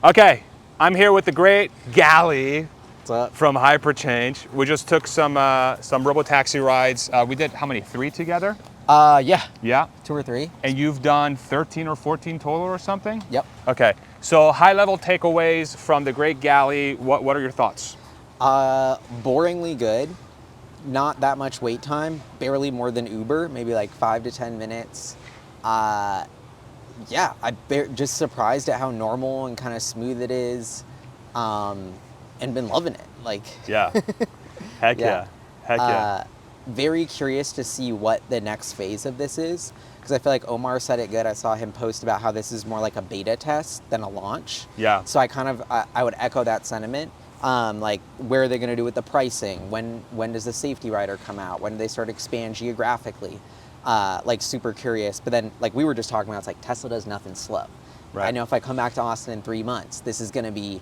Okay, I'm here with the great Gally What's up? from Hyperchange. We just took some Robotaxi rides. We did how many? 3 together? Yeah. Yeah. 2 or 3. And you've done 13 or 14 total or something? Yep. Okay. So high-level takeaways from the great Gally. What are your thoughts? Boringly good. Not that much wait time. Barely more than Uber. Maybe like 5 to 10 minutes. Yeah, just surprised at how normal and kind of smooth it is, and been loving it. Like, Yeah. Heck yeah. Heck yeah. Very curious to see what the next phase of this is, because I feel like Omar said it good. I saw him post about how this is more like a beta test than a launch. Yeah. So I would echo that sentiment. Like, where are they going to do with the pricing? When does the safety rider come out? When do they start to expand geographically? Like, super curious. But then, like we were just talking about, it's like Tesla does nothing slow. Right. I know if I come back to Austin in 3 months, this is going to be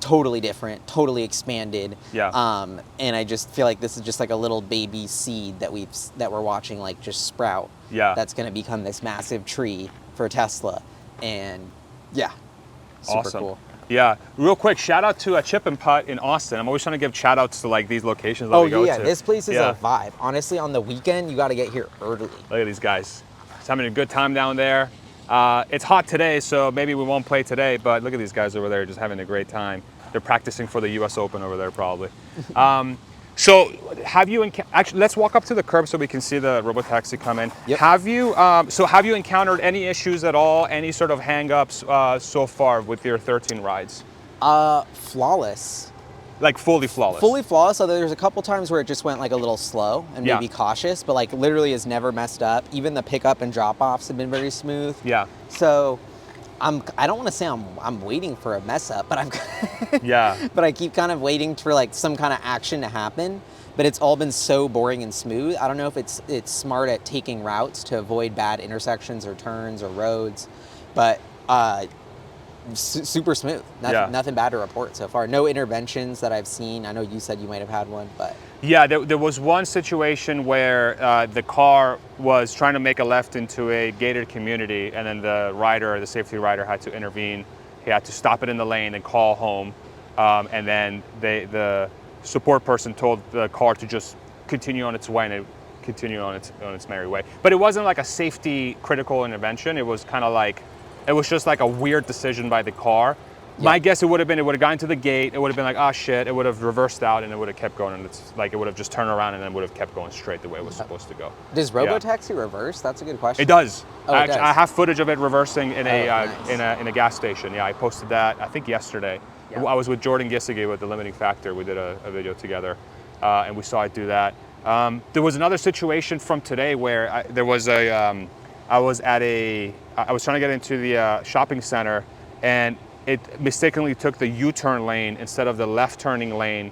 totally different, totally expanded. Yeah. And I just feel like this is just like a little baby seed that we're watching like just sprout. Yeah. That's going to become this massive tree for Tesla. And yeah, super Awesome. cool. Yeah, real quick, shout out to Chip and Putt in Austin. I'm always trying to give shout outs to like these locations that we go to. This place is a vibe. Honestly, on the weekend, you got to get here early. Look at these guys. Just having a good time down there. It's hot today, so maybe we won't play today, but look at these guys over there just having a great time. They're practicing for the US Open over there probably. So have you, actually, let's walk up to the curb so we can see the Robotaxi come in. Yep. Have you encountered any issues at all, any sort of hang-ups so far with your 13 rides? Flawless. Like fully flawless? Fully flawless, although there's a couple times where it just went like a little slow and Yeah. maybe cautious, but like literally has never messed up. Even the pickup and drop-offs have been very smooth. Yeah. So I don't want to say I'm waiting for a mess up, but Yeah. but I keep kind of waiting for like some kind of action to happen. But it's all been so boring and smooth. I don't know if it's smart at taking routes to avoid bad intersections or turns or roads, but super smooth. Nothing bad to report so far. No interventions that I've seen. I know you said you might have had one, but yeah, there was one situation where the car was trying to make a left into a gated community, and then the safety rider had to intervene. He had to stop it in the lane and call home, and then the support person told the car to just continue on its way and continue on its merry way. But it wasn't like a safety critical intervention. It was kind of like, it was just like a weird decision by the car. Yeah. My guess it would have gotten to the gate, it would have been like, oh shit, it would have reversed out and it would have kept going, and it's like it would have just turned around and then would have kept going straight the way it was supposed to go. Does Robotaxi reverse? That's a good question. It does. Oh, it does. I have footage of it reversing in Nice. in a gas station. Yeah, I posted that I think yesterday. Yeah. I was with Jordan Gissige with The Limiting Factor. We did a video together, and we saw it do that. There was another situation from today where I was trying to get into the shopping center, and it mistakenly took the U-turn lane instead of the left turning lane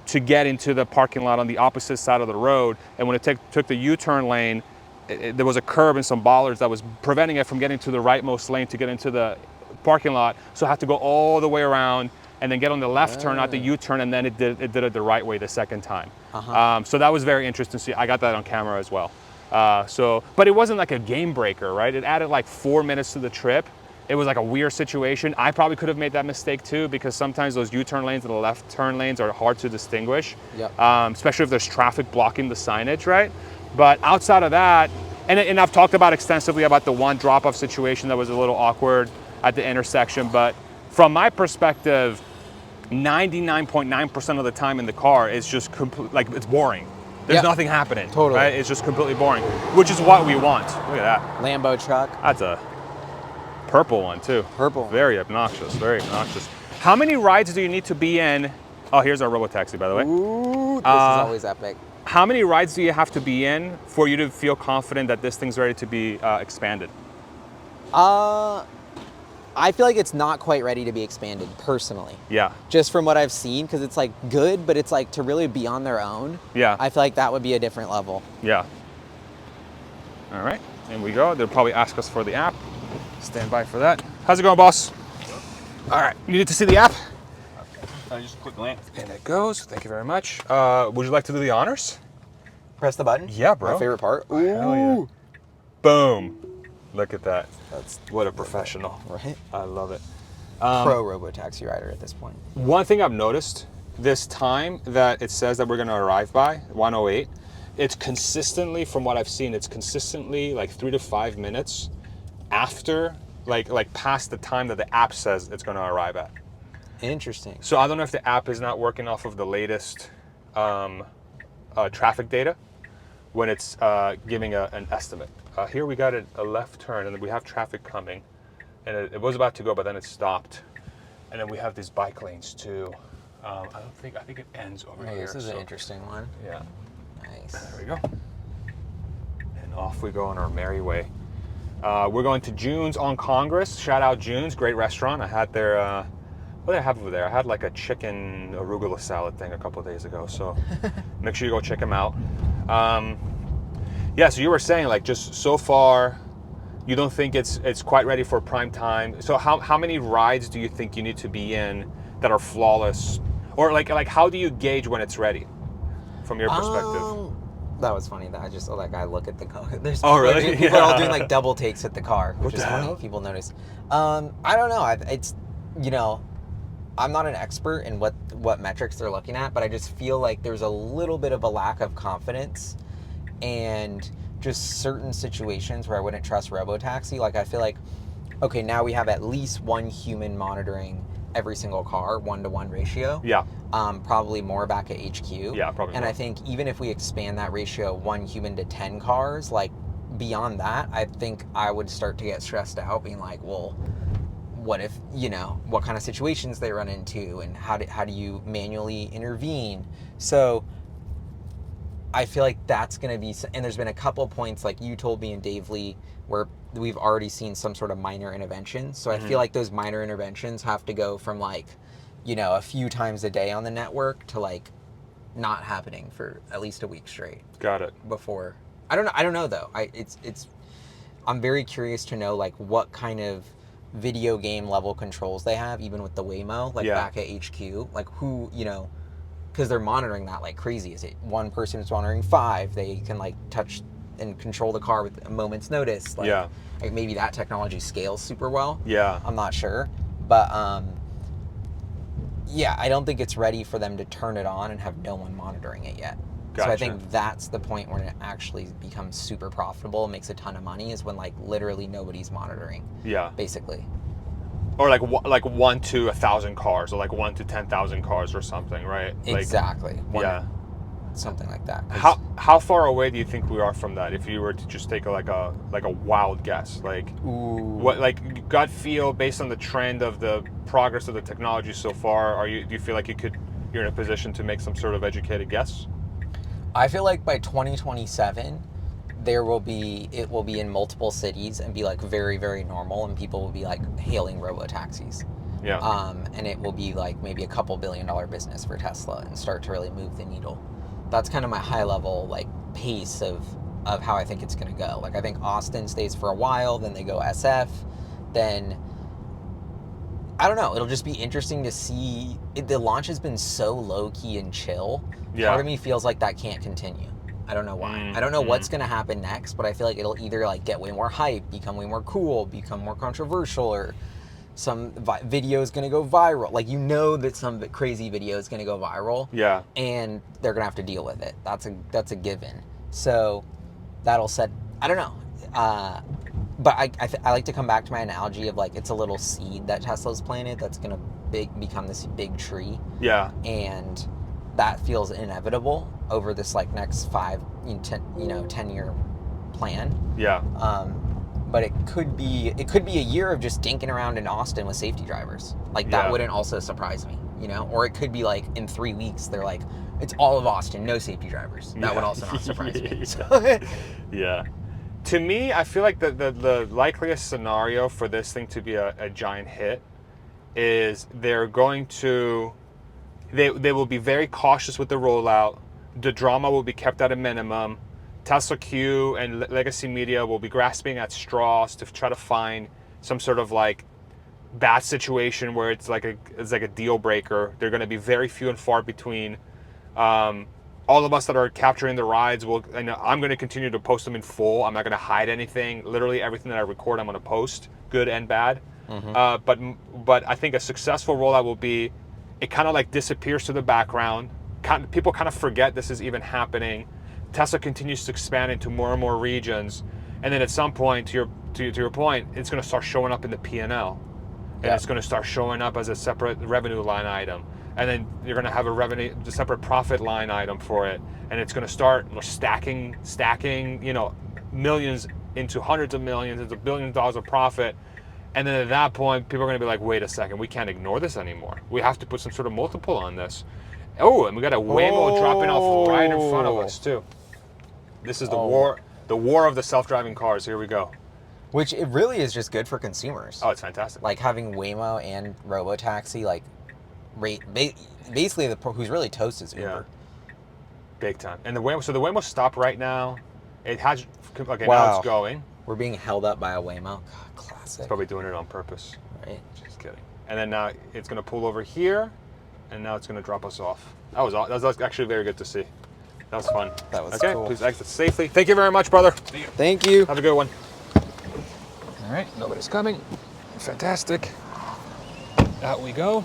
to get into the parking lot on the opposite side of the road. And when it took the U-turn lane, there was a curb and some bollards that was preventing it from getting to the rightmost lane to get into the parking lot. So I had to go all the way around and then get on the left turn, not the U-turn, and then it did it the right way the second time. So that was very interesting to see. I got that on camera as well. But it wasn't like a game breaker, right? It added like 4 minutes to the trip. It was like a weird situation. I probably could have made that mistake too, because sometimes those U-turn lanes and the left turn lanes are hard to distinguish, especially if there's traffic blocking the signage, right? But outside of that, and I've talked about extensively about the one drop-off situation that was a little awkward at the intersection, but from my perspective, 99.9% of the time in the car is just like it's boring. There's nothing happening. Totally. Right? It's just completely boring, which is what we want. Look at that. Lambo truck. That's a purple one too. Purple. Very obnoxious, very obnoxious. How many rides do you need to be in? Oh, here's our Robotaxi, by the way. Ooh, this is always epic. How many rides do you have to be in for you to feel confident that this thing's ready to be expanded? I feel like it's not quite ready to be expanded, personally. Yeah. Just from what I've seen, because it's like good, but it's like to really be on their own. Yeah. I feel like that would be a different level. Yeah. All right, in we go. They'll probably ask us for the app. Stand by for that. How's it going, boss? All right, you need to see the app? Just a quick glance. And it goes. Thank you very much. Would you like to do the honors? Press the button? Yeah, bro. My favorite part. Ooh. Hell yeah. Boom. Look at that. That's What a professional. right. I love it. Pro Robotaxi rider at this point. One thing I've noticed, this time that it says that we're going to arrive by, 1:08, it's consistently, from what I've seen, it's consistently like 3 to 5 minutes after, like past the time that the app says it's going to arrive at. Interesting. So I don't know if the app is not working off of the latest traffic data when it's giving an estimate. Here we got a left turn, and then we have traffic coming, and it was about to go, but then it stopped. And then we have these bike lanes too. I think it ends over here. This is an interesting one. Yeah. Nice. There we go. And off we go on our merry way. We're going to June's on Congress. Shout out June's, great restaurant. I had their, what did I have over there? I had like a chicken arugula salad thing a couple of days ago. So make sure you go check them out. Yeah, so you were saying like just so far, you don't think it's quite ready for prime time. So how many rides do you think you need to be in that are flawless? Or like how do you gauge when it's ready from your perspective? That was funny that I just saw that guy look at the car. Oh, really? People are all doing like double takes at the car, which What is the funny. hell? People notice. I don't know. It's, you know, I'm not an expert in what metrics they're looking at, but I just feel like there's a little bit of a lack of confidence and just certain situations where I wouldn't trust Robotaxi. Like I feel like, okay, now we have at least one human monitoring every single car, 1-to-1 ratio. Yeah. Probably more back at HQ. Yeah, probably And more. I think even if we expand that ratio, 1 human to 10 cars, like beyond that, I think I would start to get stressed out, being like, well, what if, you know, what kind of situations they run into, and how do you manually intervene? So I feel like that's going to be, and there's been a couple points like you told me and Dave Lee where we've already seen some sort of minor intervention. So I feel like those minor interventions have to go from like, you know, a few times a day on the network to like not happening for at least a week straight. Got it. Before, I don't know though. I'm very curious to know like what kind of video game level controls they have, even with the Waymo, like back at HQ, like who, you know, because they're monitoring that like crazy. Is it one person is monitoring 5? They can like touch and control the car with a moment's notice. Like, like maybe that technology scales super well. Yeah. I'm not sure, but yeah, I don't think it's ready for them to turn it on and have no one monitoring it yet. Gotcha. So I think that's the point when it actually becomes super profitable, makes a ton of money, is when like literally nobody's monitoring. Yeah. Basically. Or like 1 to 1,000 cars, or like 1 to 10,000 cars or something, right? Like, Exactly. yeah. Something like that. 'Cause How far away do you think we are from that? If you were to just take a wild guess, like what, like gut feel based on the trend of the progress of the technology so far, do you feel like you're in a position to make some sort of educated guess? I feel like by 2027, it will be in multiple cities and be like very, very normal, and people will be like hailing robo-taxis. Yeah. And it will be like maybe a couple $1 billion business for Tesla and start to really move the needle. That's kind of my high level like pace of how I think it's going to go. Like I think Austin stays for a while, then they go SF, then I don't know. It'll just be interesting to see. The launch has been so low key and chill. Yeah. Part of me feels like that can't continue. I don't know why. I don't know what's going to happen next, but I feel like it'll either like get way more hype, become way more cool, become more controversial, or some video is going to go viral. Like, you know that some crazy video is going to go viral. Yeah. And they're going to have to deal with it. That's a given. So that'll set, I don't know. But I like to come back to my analogy of like, it's a little seed that Tesla's planted that's going to become this big tree. Yeah. And that feels inevitable over this like next 10-year plan. Yeah. But it could be a year of just dinking around in Austin with safety drivers. Like that wouldn't also surprise me, you know? Or it could be like in 3 weeks they're like, it's all of Austin, no safety drivers. That would also not surprise me. So. Yeah. To me, I feel like the likeliest scenario for this thing to be a giant hit is they're going to, they will be very cautious with the rollout. The drama will be kept at a minimum. Tesla Q and legacy media will be grasping at straws to try to find some sort of like bad situation where it's like a deal breaker. They're going to be very few and far between. All of us that are capturing the rides and I'm going to continue to post them in full. I'm not going to hide anything. Literally everything that I record, I'm going to post, good and bad. But I think a successful rollout will be, it kind of like disappears to the background. People kind of forget this is even happening. Tesla continues to expand into more and more regions, and then at some point, to your point, it's going to start showing up in the P&L, and it's going to start showing up as a separate revenue line item, and then you're going to have a separate profit line item for it, and it's going to start stacking, millions into hundreds of millions, into billions of dollars of profit. And then at that point, people are going to be like, wait a second, we can't ignore this anymore. We have to put some sort of multiple on this. Oh, and we got a Waymo dropping off right in front of us too. This is the war of the self-driving cars. Here we go. Which it really is just good for consumers. Oh, it's fantastic. Like having Waymo and Robotaxi, like basically who's really toast is Uber. Yeah. Big time. And the Waymo stopped right now. It has, okay, now it's going. We're being held up by a Waymo. God, classic. It's probably doing it on purpose. Right. Just kidding. And then now it's going to pull over here, and now it's going to drop us off. That was actually very good to see. That was fun. That was okay, cool. Please exit safely. Thank you very much, brother. Thank you. Have a good one. All right, nobody's coming. Fantastic. Out we go.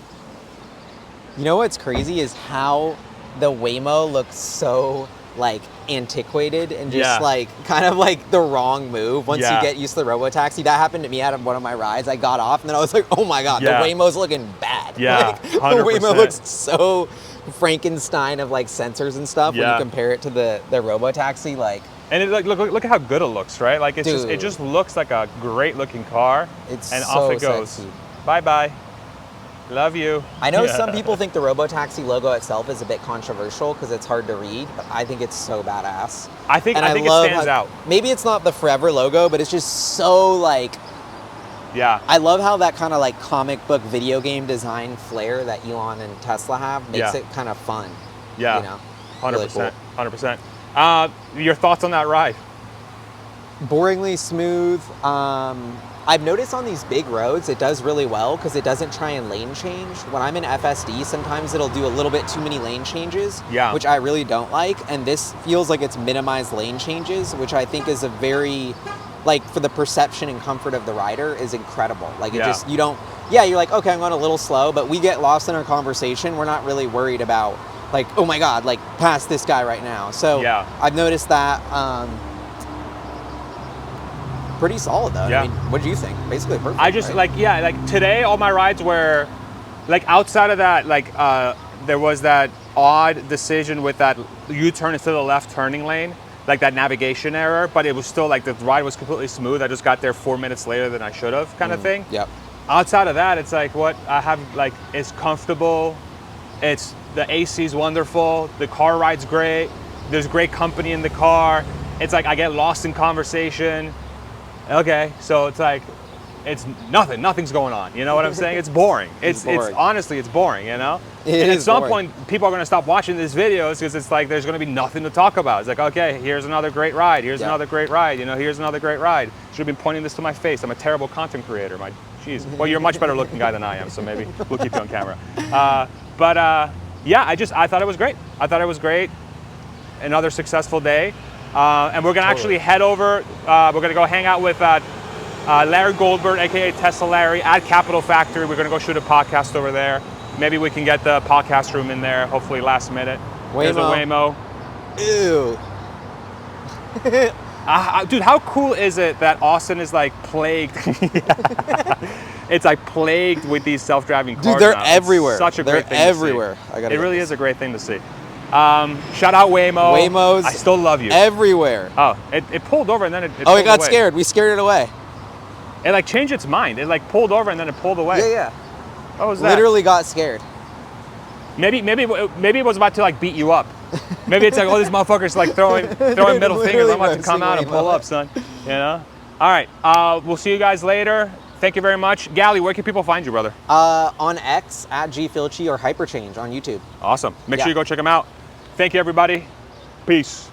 You know what's crazy is how the Waymo looks so like antiquated and just like kind of like the wrong move once you get used to the Robotaxi. That happened to me out of one of my rides. I got off and then I was like, oh my God, the Waymo's looking bad. Yeah, like, the Waymo looks so Frankenstein of like sensors and stuff when you compare it to the Robotaxi. Like, and it, like look at how good it looks, right? Like it just looks like a great looking car. And so off it goes. Sexy. Bye bye. Love you. I know some people think the Robotaxi logo itself is a bit controversial because it's hard to read, but I think it's so badass. I think it stands out. Maybe it's not the forever logo, but it's just so like, I love how that kind of like comic book video game design flair that Elon and Tesla have makes it kind of fun. Yeah, you know? 100%, really cool. 100%. Your thoughts on that ride? Boringly smooth. I've noticed on these big roads, it does really well because it doesn't try and lane change. When I'm in FSD, sometimes it'll do a little bit too many lane changes, which I really don't like. And this feels like it's minimized lane changes, which I think is a very, like for the perception and comfort of the rider is incredible. Like it just, you don't, you're like, okay, I'm going a little slow, but we get lost in our conversation. We're not really worried about like, oh my God, like pass this guy right now. So I've noticed that. Pretty solid though. I mean, what do you think? Basically perfect. I just like today all my rides were like outside of that, like there was that odd decision with that U-turn instead of the left turning lane, like that navigation error, but it was still like the ride was completely smooth. I just got there 4 minutes later than I should have, kind of thing. Yep. Outside of that, it's like what I have, like it's comfortable, it's the AC's wonderful, the car ride's great, there's great company in the car. It's like I get lost in conversation. Okay, so it's like, it's nothing's going on. You know what I'm saying? It's boring. It's honestly, it's boring, you know? And at some point, people are gonna stop watching these videos because it's like, there's gonna be nothing to talk about. It's like, okay, here's another great ride. Here's another great ride. You know, here's another great ride. Should have been pointing this to my face. I'm a terrible content creator. Jeez. Well, you're a much better looking guy than I am, so maybe we'll keep you on camera. Yeah, I thought it was great. I thought it was great. Another successful day. And we're gonna actually head over, we're gonna go hang out with Larry Goldberg, AKA Tesla Larry, at Capital Factory. We're gonna go shoot a podcast over there. Maybe we can get the podcast room in there, hopefully last minute. There's a Waymo. Ew. Dude, how cool is it that Austin is like plagued? It's like plagued with these self-driving cars. Dude, they're now. everywhere. It's such a great thing everywhere. to see. It really is a great thing to see. Shout out Waymo. Waymos. I still love you. Everywhere. Oh, it pulled over and then it it got scared. We scared it away. It like changed its mind. It like pulled over and then it pulled away. Yeah. What was that? Literally got scared. Maybe it was about to like beat you up. Maybe it's like, oh, this motherfucker's like throwing middle fingers. I'm about to come out and pull up, son. You know? All right. We'll see you guys later. Thank you very much. Gally, where can people find you, brother? On X, at GPhilchi or Hyperchange on YouTube. Awesome. Make sure you go check them out. Thank you, everybody. Peace.